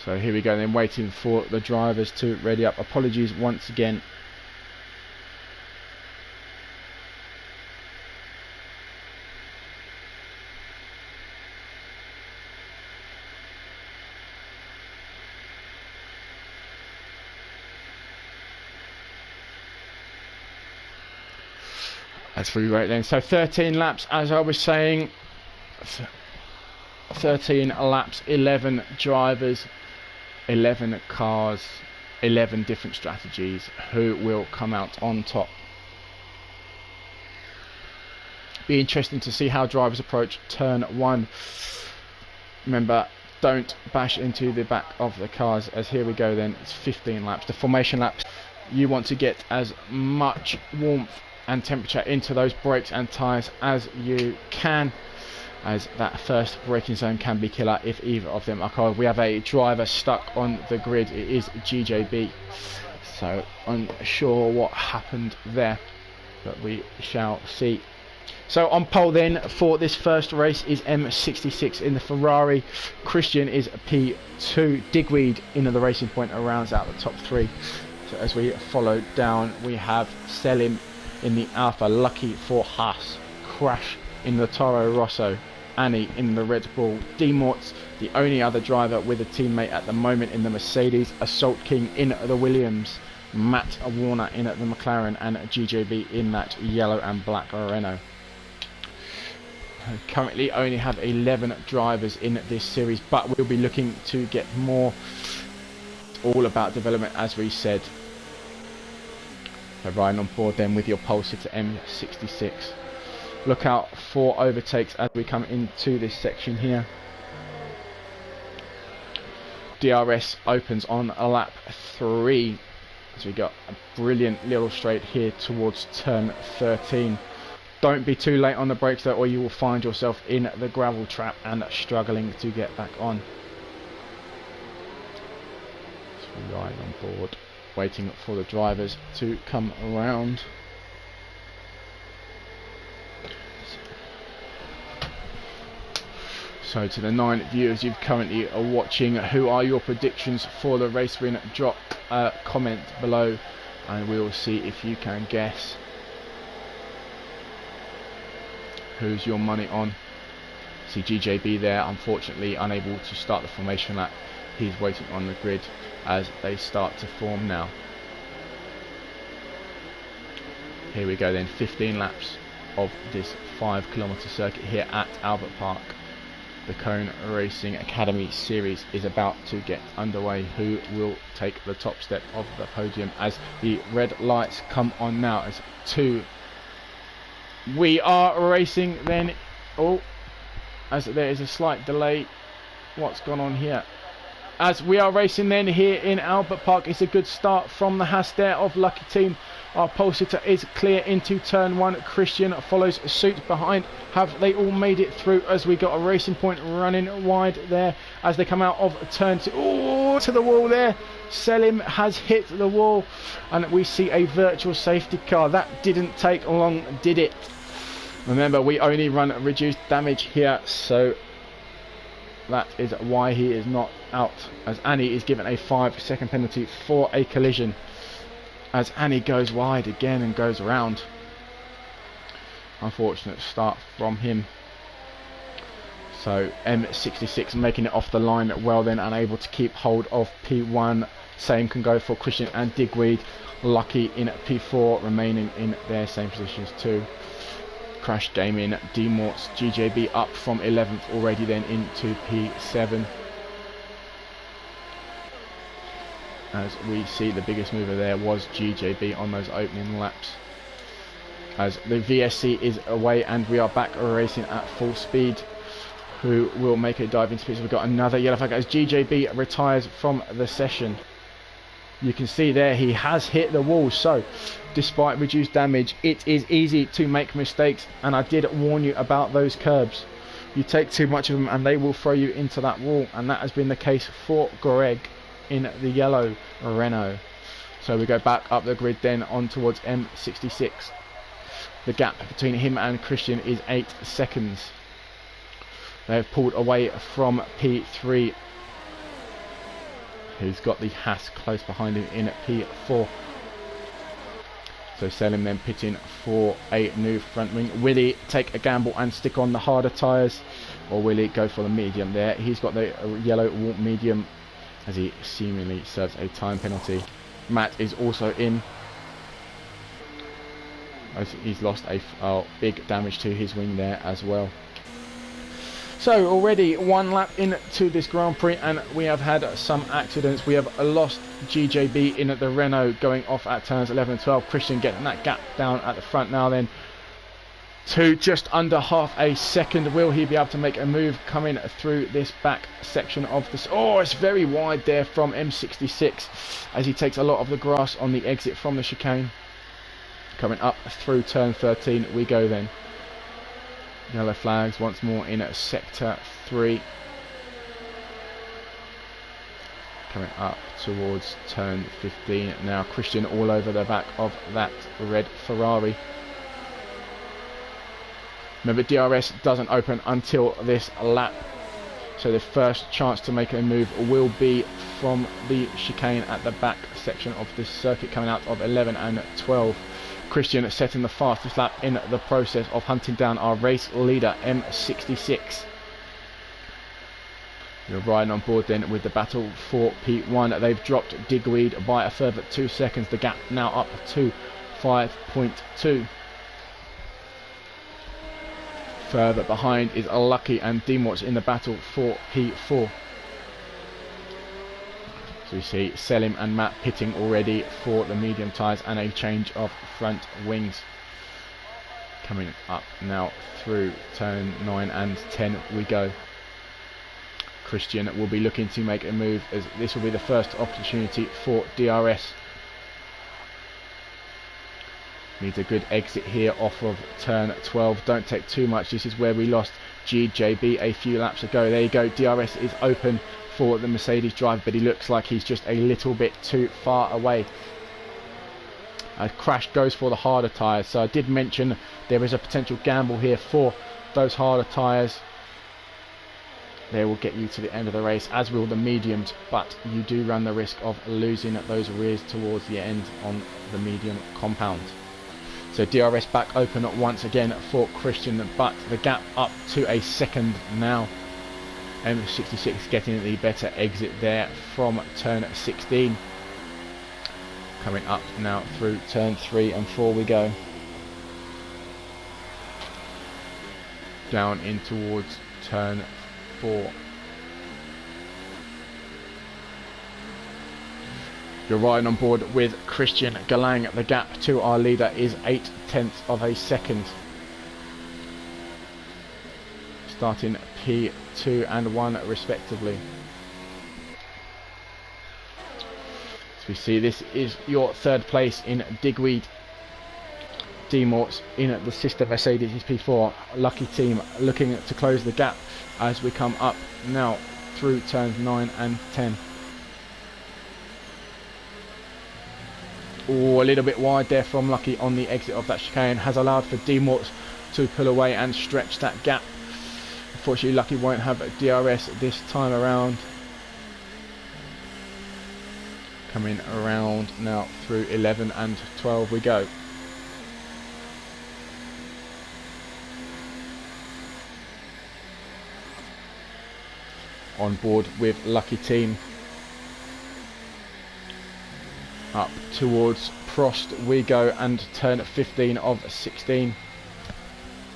So here we go then, waiting for the drivers to ready up. Apologies once again. That's pretty great then. So 13 laps, as I was saying. 13 laps, 11 drivers, 11 cars, 11 different strategies. Who will come out on top? Be interesting to see how drivers approach turn 1. Remember, don't bash into the back of the cars, as here we go then. It's 15 laps. The formation laps, you want to get as much warmth and temperature into those brakes and tyres as you can, as that first braking zone can be killer if either of them are cold. We have a driver stuck on the grid. It is GJB, so unsure what happened there, but we shall see. So on pole then for this first race is M66 in the Ferrari. Christian is P2. Digweed into the Racing Point rounds out the top 3. So as we follow down, we have Selim in the Alpha, Lucky for Haas, Crash in the Toro Rosso, Annie in the Red Bull, D-Morts, the only other driver with a teammate at the moment in the Mercedes, Assault King in the Williams, Matt Warner in the McLaren, and GJB in that yellow and black Renault. Currently only have 11 drivers in this series, but we'll be looking to get more. All about development, as we said. So riding on board then with your pole sitter M66. Look out for overtakes as we come into this section here. DRS opens on lap 3 as we got a brilliant little straight here towards turn 13. Don't be too late on the brakes though, or you will find yourself in the gravel trap and struggling to get back on. So we ride on board, waiting for the drivers to come around. So to the 9 viewers you currently are watching, who are your predictions for the race win? Drop a comment below and we will see if you can guess who's your money on. See GJB there, unfortunately unable to start the formation lap. He's waiting on the grid as they start to form now. Here we go then, 15 laps of this 5 kilometre circuit here at Albert Park. The Cone Racing Academy series is about to get underway. Who will take the top step of the podium as the red lights come on now? As 2, we are racing then. Oh, as there is a slight delay. What's gone on here? As we are racing then here in Albert Park, it's a good start from the Haas there of Lucky Team. Our pole sitter is clear into turn 1. Christian follows suit behind. Have they all made it through as we got a Racing Point running wide there as they come out of turn 2. Oh, to the wall there. Selim has hit the wall and we see a virtual safety car. That didn't take long, did it? Remember, we only run reduced damage here, so that is why he is not out, as Annie is given a 5-second penalty for a collision as Annie goes wide again and goes around. Unfortunate start from him. So M66 making it off the line well then, unable to keep hold of P1. Same can go for Christian and Digweed. Lucky in P4 remaining in their same positions too. Crash Damien, D-Morts, GJB up from 11th already then into P7. As we see, the biggest mover there was GJB on those opening laps. As the VSC is away and we are back racing at full speed. Who will make a dive into pits? We've got another yellow flag as GJB retires from the session. You can see there he has hit the wall, so despite reduced damage it is easy to make mistakes, and I did warn you about those curbs. You take too much of them and they will throw you into that wall, and that has been the case for Greg in the yellow Renault. So we go back up the grid then on towards M66. The gap between him and Christian is 8 seconds. They have pulled away from P3. who's got the Haas close behind him in P4. So Selim then pitting for a new front wing. Will he take a gamble and stick on the harder tyres, or will he go for the medium there? He's got the yellow medium as he seemingly serves a time penalty. Matt is also in, as he's lost a big damage to his wing there as well. So already one lap into this Grand Prix and we have had some accidents. We have lost GJB in at the Renault going off at turns 11 and 12. Christian getting that gap down at the front now then to just under half a second. Will he be able to make a move coming through this back section of this? Oh, it's very wide there from M66 as he takes a lot of the grass on the exit from the chicane. Coming up through turn 13 we go then. Yellow flags once more in sector 3. Coming up towards turn 15 now. Christian all over the back of that red Ferrari. Remember, DRS doesn't open until this lap, so the first chance to make a move will be from the chicane at the back section of this circuit, coming out of 11 and 12. Christian setting the fastest lap in the process of hunting down our race leader M66. You're riding on board then with the battle for P1. They've dropped Digweed by a further 2 seconds. The gap now up to 5.2. Further behind is Lucky and Demorts in the battle for P4. So we see Selim and Matt pitting already for the medium tyres and a change of front wings. Coming up now through turn 9 and 10 we go. Christian will be looking to make a move as this will be the first opportunity for DRS. Needs a good exit here off of turn 12. Don't take too much. This is where we lost GJB a few laps ago. There you go. DRS is open for the Mercedes driver, but he looks like he's just a little bit too far away. A crash goes for the harder tyres, so I did mention there is a potential gamble here for those harder tyres. They will get you to the end of the race, as will the mediums, but you do run the risk of losing those rears towards the end on the medium compound. So DRS back open once again for Christian, but the gap up to a second now. M66 getting the better exit there from turn 16. Coming up now through turn 3 and 4 we go. Down in towards turn 4. You're riding on board with Christian Galang. The gap to our leader is 0.8 of a second. Starting P2 and 1 respectively. So we see this is your third place in Digweed. Demorts in the sister Mercedes P4. Lucky team looking to close the gap as we come up now through turns 9 and 10. Oh, a little bit wide there from Lucky on the exit of that chicane. Has allowed for Demorts to pull away and stretch that gap. Unfortunately, Lucky won't have DRS this time around. Coming around now through 11 and 12 we go. On board with Lucky team. Up towards Prost we go and turn 15 of 16.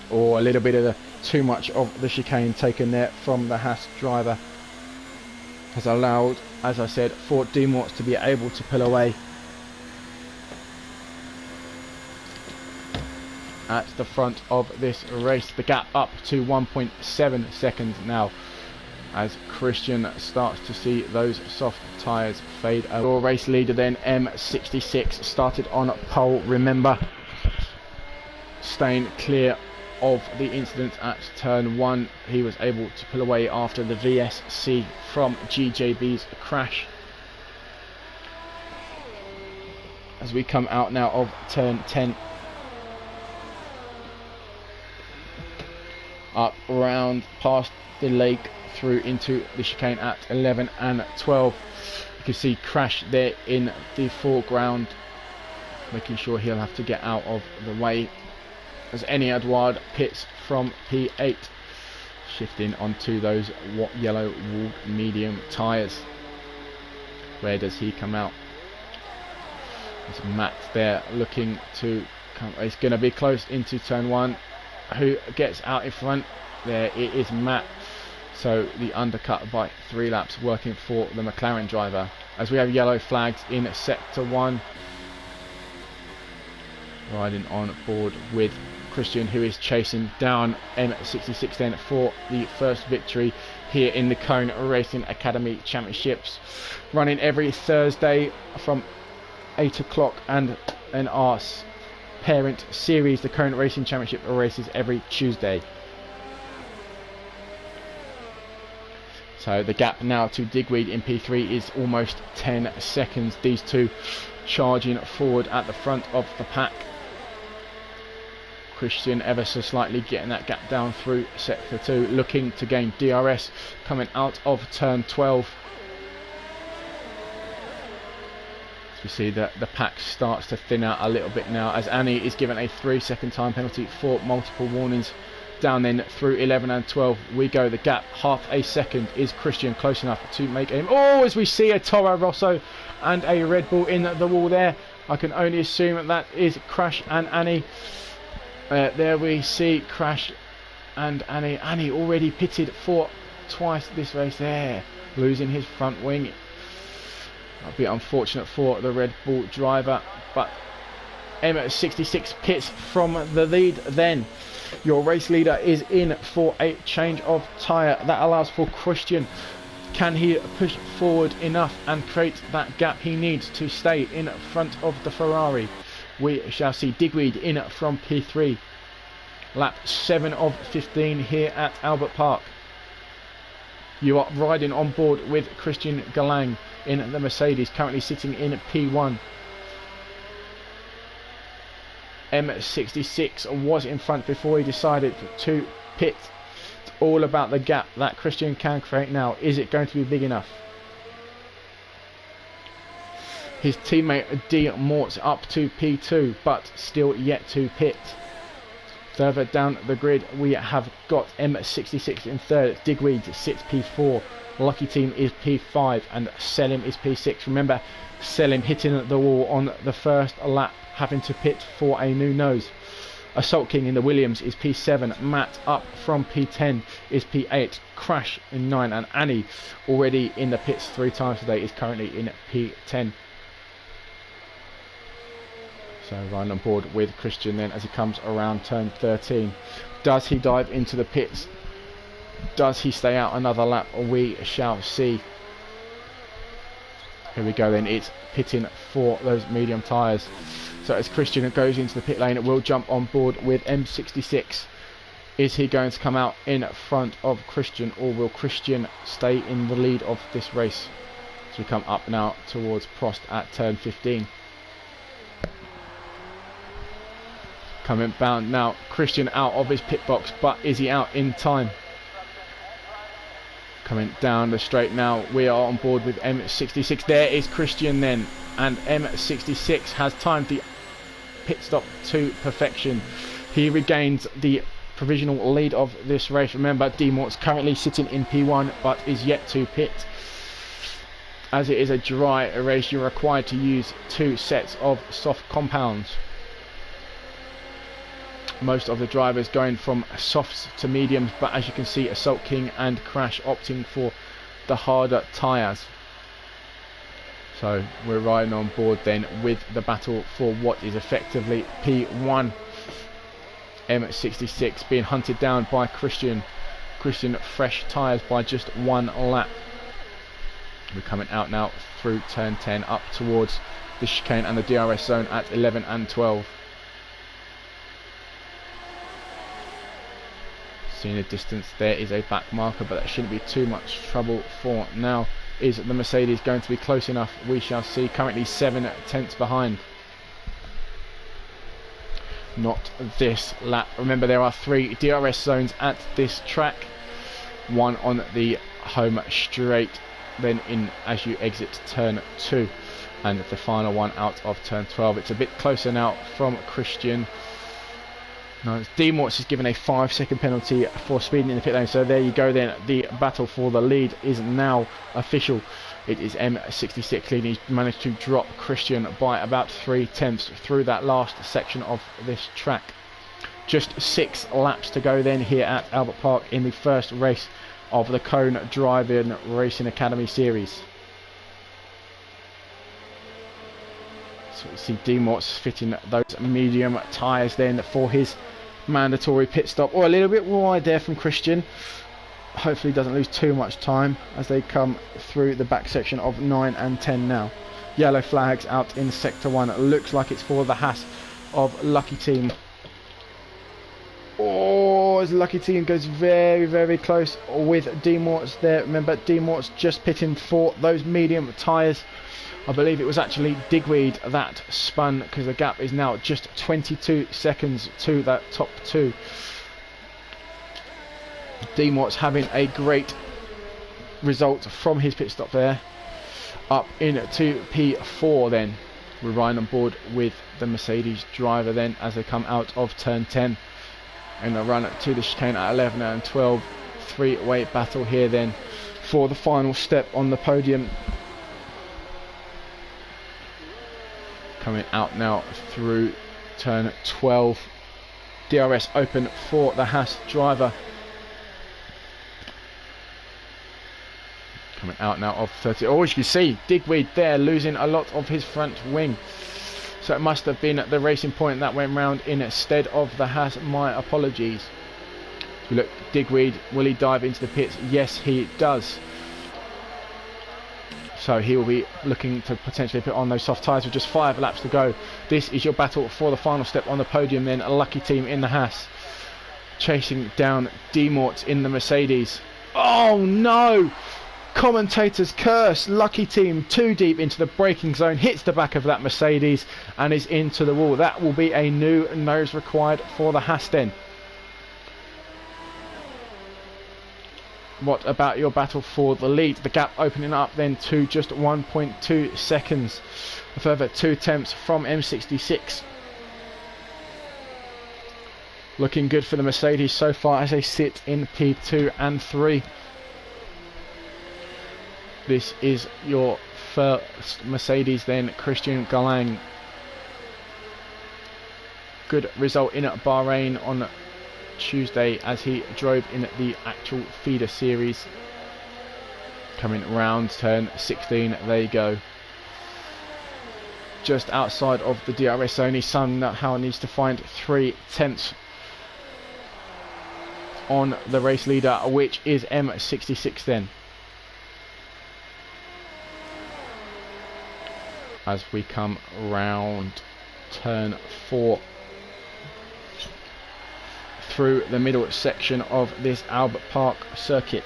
Or a little bit of the too much of the chicane taken there from the Haas driver has allowed, as I said, for Demorts to be able to pull away. At the front of this race, the gap up to 1.7 seconds now as Christian starts to see those soft tyres fade away. Your race leader then, M66, started on pole. Remember, staying clear of the incident at turn 1. He was able to pull away after the VSC from GJB's crash. As we come out now of turn 10, up round past the lake through into the chicane at 11 and 12. You can see Crash there in the foreground, making sure he'll have to get out of the way as Annie Edouard pits from P8, shifting onto those yellow walled medium tyres. Where does he come out? There's Matt there looking to come. It's going to be close into turn 1. Who gets out in front? There it is, Matt. So the undercut by 3 laps working for the McLaren driver. As we have yellow flags in sector 1. Riding on board with Christian, who is chasing down M66 then for the first victory here in the Cone Racing Academy Championships. Running every Thursday from 8 o'clock, and our parent series, the Cone Racing Championship, races every Tuesday. So the gap now to Digweed in P3 is almost 10 seconds. These two charging forward at the front of the pack. Christian ever so slightly getting that gap down through sector 2, looking to gain DRS coming out of turn 12. As we see that the pack starts to thin out a little bit now, as Annie is given a 3-second time penalty for multiple warnings. Down then through 11 and 12 we go. The gap half a second. Is Christian close enough to make aim? Oh, as we see a Toro Rosso and a Red Bull in the wall there. I can only assume that that is Crash and Annie. There we see Crash and Annie. Annie already pitted for twice this race there, losing his front wing. That'll be unfortunate for the Red Bull driver, but M66 pits from the lead then. Your race leader is in for a change of tyre. That allows for Christian. Can he push forward enough and create that gap he needs to stay in front of the Ferrari? We shall see. Digweed in from P3. Lap 7 of 15 here at Albert Park. You are riding on board with Christian Galang in the Mercedes, currently sitting in P1. M66 was in front before he decided to pit. It's all about the gap that Christian can create now. Is it going to be big enough? His teammate D. Mort's up to P2, but still yet to pit. Further down the grid, we have got M66 in third. Digweed sits P4. Lucky Team is P5, and Selim is P6. Remember, Selim hitting the wall on the first lap, having to pit for a new nose. Assault King in the Williams is P7. Matt up from P10 is P8. Crash in 9, and Annie, already in the pits 3 times today, is currently in P10. So riding on board with Christian then as he comes around turn 13. Does he dive into the pits? Does he stay out another lap? We shall see. Here we go then. It's pitting for those medium tyres. So as Christian goes into the pit lane, it will jump on board with M66. Is he going to come out in front of Christian, or will Christian stay in the lead of this race? So we come up now towards Prost at turn 15. Coming bound now, Christian out of his pit box, but is he out in time? Coming down the straight now, we are on board with M66. There is Christian then, and M66 has timed the pit stop to perfection. He regains the provisional lead of this race. Remember, D. Mort's currently sitting in P1, but is yet to pit. As it is a dry race, you're required to use 2 sets of soft compounds. Most of the drivers going from softs to mediums, but as you can see, Assault King and Crash opting for the harder tyres. So we're riding on board then with the battle for what is effectively P1. M66 being hunted down by Christian. Christian fresh tyres by just 1 lap. We're coming out now through turn 10 up towards the chicane and the DRS zone at 11 and 12. Seeing the distance, there is a back marker, but that shouldn't be too much trouble for now. Is the Mercedes going to be close enough? We shall see. Currently 7/10 behind. Not this lap. Remember, there are 3 DRS zones at this track. One on the home straight then in as you exit turn 2, and the final one out of turn 12. It's a bit closer now from Christian. No, D Morts is given a 5-second penalty for speeding in the pit lane, so there you go then. The battle for the lead is now official. It is M66 leading. He's managed to drop Christian by about 3/10 through that last section of this track. Just 6 laps to go then here at Albert Park in the first race of the Cone Driving Racing Academy Series. So we see D Morts fitting those medium tyres then for his mandatory pit stop, or a little bit wide there from Christian. Hopefully doesn't lose too much time as they come through the back section of 9 and 10 now. Yellow flags out in sector 1. It looks like it's for the Haas of Lucky Team. Oh, as Lucky Team goes very, very close with D Morts there. Remember, D Morts just pitting for those medium tyres. I believe it was actually Digweed that spun, because the gap is now just 22 seconds to that top 2. D Morts having a great result from his pit stop there. Up into P4 then. We're riding on board with the Mercedes driver then as they come out of turn 10. And a run to the chicane at 11 and 12. 3-way battle here then for the final step on the podium. Coming out now through turn 12. DRS open for the Haas driver. Coming out now of 30. Oh, as you can see, Digweed there losing a lot of his front wing. So it must have been the Racing Point that went round instead of the Haas. My apologies. So look, Digweed, will he dive into the pits? Yes, he does. So he will be looking to potentially put on those soft tyres with just 5 laps to go. This is your battle for the final step on the podium then. A Lucky Team in the Haas, chasing down D Morts in the Mercedes. Oh no! Commentator's curse. Lucky Team too deep into the braking zone, hits the back of that Mercedes and is into the wall. That will be a new nose required for the Haas then. What about your battle for the lead? The gap opening up then to just 1.2 seconds. A further 2 attempts from M66. Looking good for the Mercedes so far as they sit in P2 and 3. This is your first Mercedes then, Christian Galang. Good result in Bahrain on Tuesday as he drove in the actual feeder series. Coming round turn 16, there you go. Just outside of the DRS zone, he somehow needs to find 3/10 on the race leader, which is M66 then. As we come round turn 4 through the middle section of this Albert Park circuit,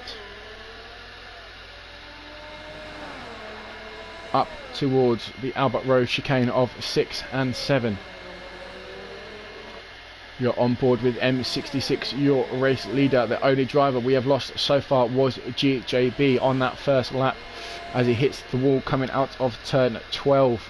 up towards the Albert Road chicane of 6 and 7. You're on board with M66, your race leader. The only driver we have lost so far was GJB on that first lap as he hits the wall coming out of turn 12,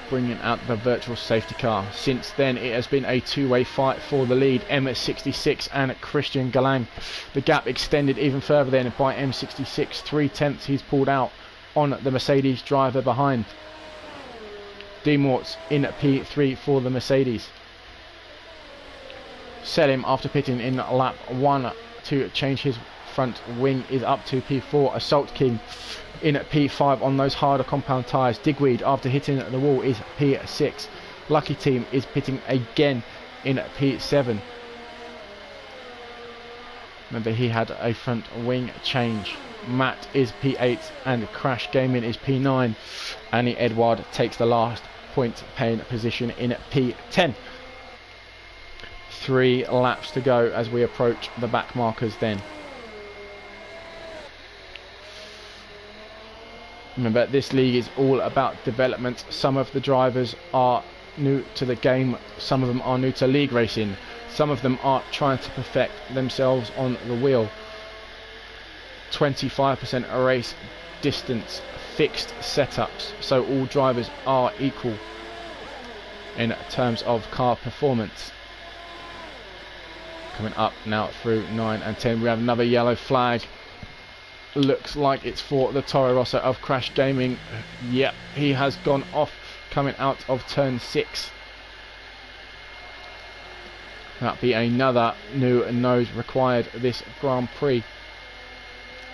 bringing out the virtual safety car. Since then it has been a 2-way fight for the lead, M66 and Christian Galang. The gap extended even further then by M66, 3/10 he's pulled out on the Mercedes driver behind. D Morts in P3 for the Mercedes. Selim, after pitting in lap 1 to change his front wing, is up to P4. Assault King in P5 on those harder compound tyres. Digweed, after hitting the wall, is P6. Lucky Team is pitting again in P7. Remember, he had a front wing change. Matt is P8 and Crash Gaming is P9. Annie Edward takes the last point paying position in P10. 3 laps to go as we approach the back markers then. Remember, this league is all about development. Some of the drivers are new to the game, some of them are new to league racing, some of them are trying to perfect themselves on the wheel. 25% race distance, fixed setups, so all drivers are equal in terms of car performance. Coming up now through 9 and 10, we have another yellow flag. Looks like it's for the Toro Rosso of Crash Gaming. Yep, he has gone off coming out of turn 6. That'll be another new nose required this Grand Prix.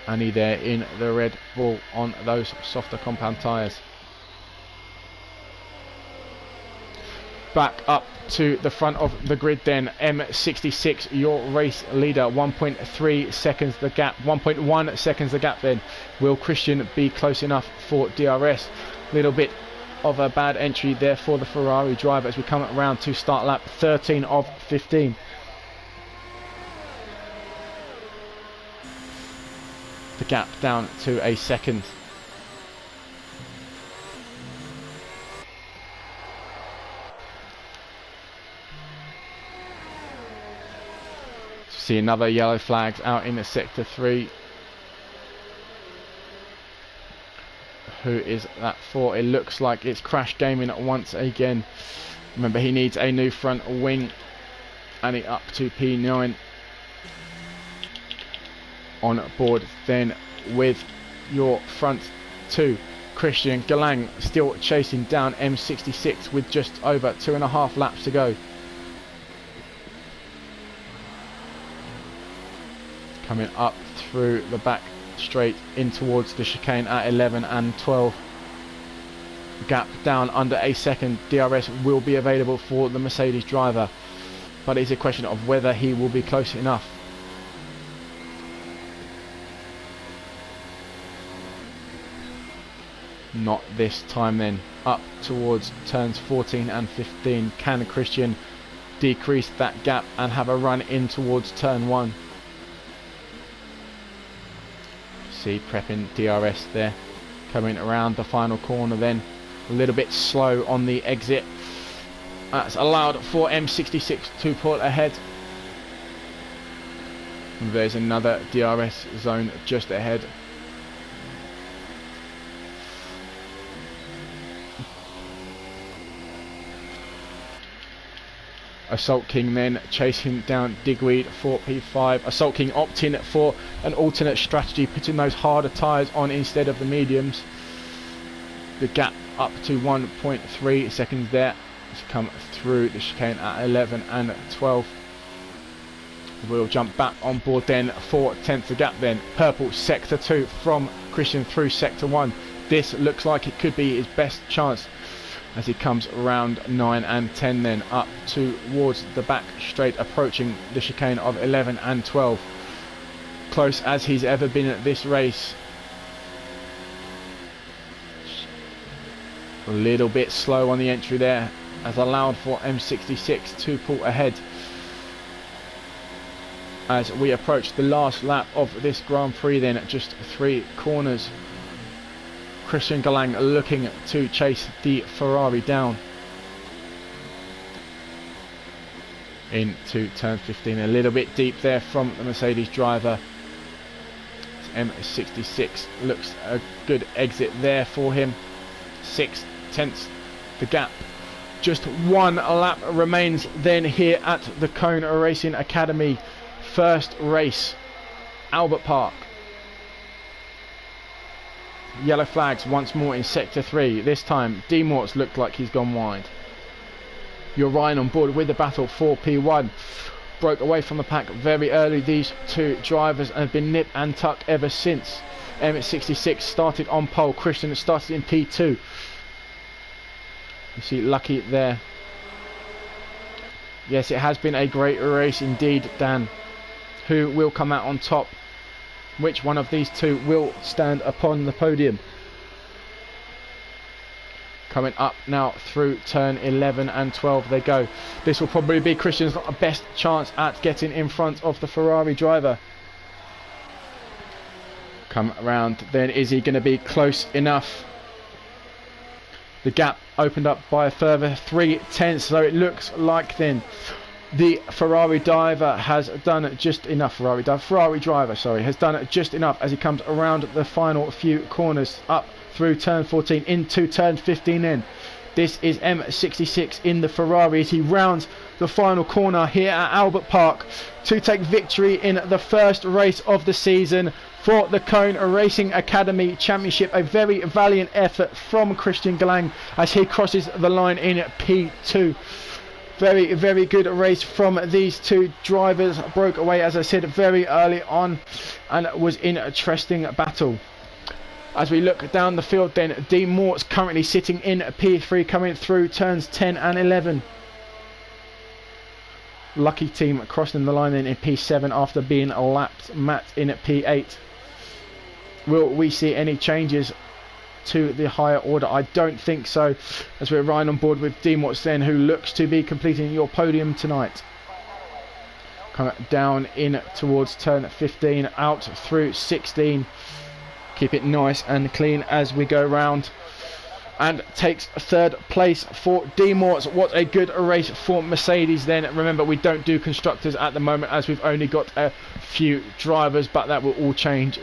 Annie there in the Red Bull on those softer compound tyres. Back up to the front of the grid then, M66, your race leader, 1.3 seconds the gap, 1.1 seconds the gap then. Will Christian be close enough for DRS? Little bit of a bad entry there for the Ferrari driver as we come around to start lap 13 of 15. The gap down to a second. See another yellow flags out in the sector 3. Who is that for? It looks like it's Crash Gaming once again. Remember, he needs a new front wing, and it up to P9 on board then with your front 2. Christian Galang still chasing down M66 with just over 2.5 laps to go. Coming up through the back straight in towards the chicane at 11 and 12. Gap down under a second. DRS will be available for the Mercedes driver, but it's a question of whether he will be close enough. Not this time then. Up towards turns 14 and 15. Can Christian decrease that gap and have a run in towards turn 1? See, prepping DRS there, coming around the final corner then, a little bit slow on the exit. That's allowed for M66 to pull ahead. And there's another DRS zone just ahead. Assault King then chasing down Digweed for P5. Assault King opting for an alternate strategy, putting those harder tyres on instead of the mediums. The gap up to 1.3 seconds there to come through the chicane at 11 and 12. We'll jump back on board then for 10th the gap then. Purple sector 2 from Christian through sector 1. This looks like it could be his best chance as he comes around 9 and 10 then up towards the back straight, approaching the chicane of 11 and 12. Close as he's ever been at this race. A little bit slow on the entry there, as allowed for M66 to pull ahead. As we approach the last lap of this Grand Prix then, at just 3 corners. Christian Galang looking to chase the Ferrari down. Into turn 15, a little bit deep there from the Mercedes driver. M66 looks a good exit there for him. 6/10 the gap. Just 1 lap remains then here at the Cone Racing Academy. First race, Albert Park. Yellow flags once more in sector 3. This time D Morts looked like he's gone wide. You're Ryan on board with the battle for P1. Broke away from the pack very early, these 2 drivers, and have been nip and tuck ever since. M66 started on pole. Christian started in P2. You see Lucky there. Yes, it has been a great race indeed, Dan. Who will come out on top? Which one of these 2 will stand upon the podium? Coming up now through turn 11 and 12 they go. This will probably be Christian's best chance at getting in front of the Ferrari driver. Come around then, is he going to be close enough? The gap opened up by a further 3/10, so it looks like then The Ferrari driver has done just enough. Ferrari driver, sorry, has done just enough as he comes around the final few corners, up through turn 14 into turn 15 in. This is M66 in the Ferrari as he rounds the final corner here at Albert Park to take victory in the first race of the season for the Cone Racing Academy Championship. A very valiant effort from Christian Galang as he crosses the line in P2. Very, very good race from these two drivers. Broke away, as I said, very early on and was in a interesting battle. As we look down the field then, Dean Mort's currently sitting in P3 coming through turns 10 and 11. Lucky Team crossing the line then in P7 after being lapped. Matt in at P8. Will we see any changes to the higher order? I don't think so, as we're riding on board with Dean Watts then, who looks to be completing your podium tonight. Come down in towards turn 15, out through 16. Keep it nice and clean as we go round, and takes third place for Dean Watts. What a good race for Mercedes then. Remember, we don't do constructors at the moment as we've only got a few drivers, but that will all change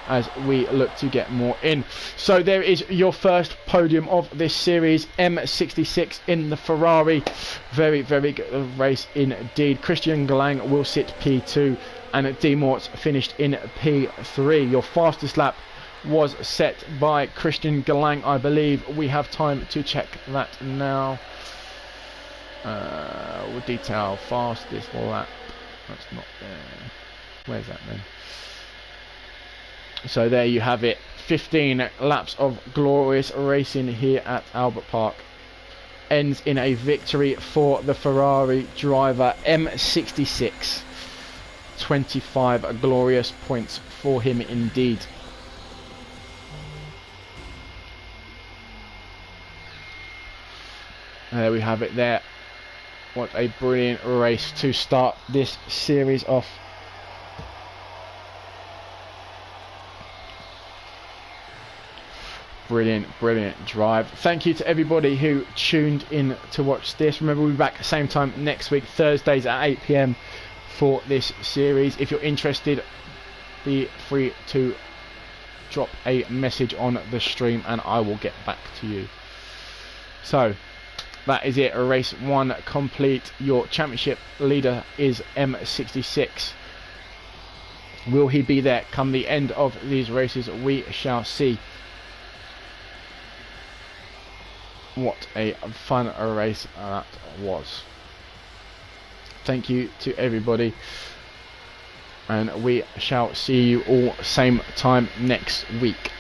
as we look to get more in. So there is your first podium of this series, M66 in the Ferrari. Very, very good race indeed. Christian Galang will sit P2 and Dean Mort's finished in P3. Your fastest lap was set by Christian Galang, I believe. We have time to check that now. We'll detail fastest lap. That's not there. Where's that then? So there you have it. 15 laps of glorious racing here at Albert Park. Ends in a victory for the Ferrari driver M66. 25 glorious points for him indeed. There we have it there. What a brilliant race to start this series off. Brilliant, brilliant drive. Thank you to everybody who tuned in to watch this. Remember, we'll be back same time next week, Thursdays at 8 PM for this series. If you're interested, be free to drop a message on the stream and I will get back to you. So that is it, race 1 complete. Your championship leader is M66. Will he be there come the end of these races? We shall see. What a fun race that was. Thank you to everybody, and we shall see you all same time next week.